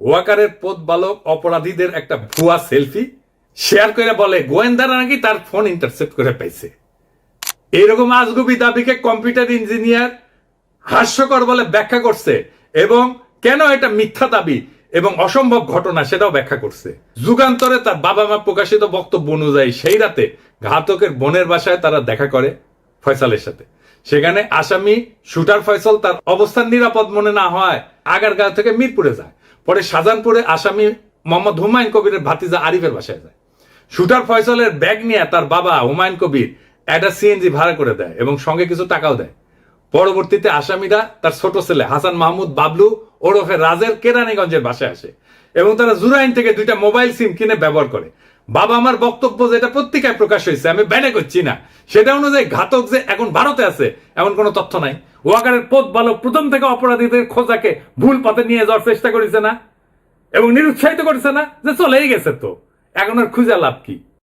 ওয়াকারের পথ বালক অপরাধীদের একটা ভুয়া সেলফি শেয়ার করে বলে গোয়েন্দারা নাকি তার ফোন ইন্টারসেপ্ট করে পাইছে। এইরকম আজগুবি দাবিকে কম্পিউটার ইঞ্জিনিয়ার হাস্যকর বলে ব্যাখ্যা করছে এবং কেন এটা মিথ্যা দাবি এবং অসম্ভব ঘটনা সেটাও ব্যাখ্যা করছে। যুগান্তরে তার বাবা মা প্রকাশিত বক্তব্য অনুযায়ী সেই রাতে ঘাতকের বোনের বাসায় তারা দেখা করে ফয়সালের সাথে। সেখানে আসামি শুটার ফয়সাল তার অবস্থান নিরাপদ মনে না হয় আগারগাঁও থেকে মিরপুরে যায়। পরে শাহজাহানপুরে আসামি মোহাম্মদ হুমায়ুন কবিরের ভাতিজা আরিফের বাসায় যায়। শুটার ফয়সালের ব্যাগ নিয়ে তার বাবা হুমায়ুন কবির একটা সিএনজি ভাড়া করে দেয় এবং সঙ্গে কিছু টাকাও দেয়। পরবর্তীতে আসামিরা তার ছোট ছেলে হাসান মাহমুদ বাবলু ওরফে রাজের কেরানীগঞ্জের বাসায় আসে এবং তারা জুরাইন থেকে 2টা মোবাইল সিম কিনে ব্যবহার করে। বাবা আমার বক্তব্য যেটা পত্রিকায় প্রকাশ হয়েছে, আমি ব্যানে করছি না, সেটা অনুযায়ী ঘাতক যে এখন ভারতে আছে এমন কোনো তথ্য নাই। ওয়াকারের পথ বালক প্রথম থেকে অপরাধীদের খোঁজাকে ভুল পথে নিয়ে যাওয়ার চেষ্টা করেছে না এবং নিরুৎসাহিত করেছে না যে চলেই গেছে, তো এখন আর খুঁজে লাভ কি?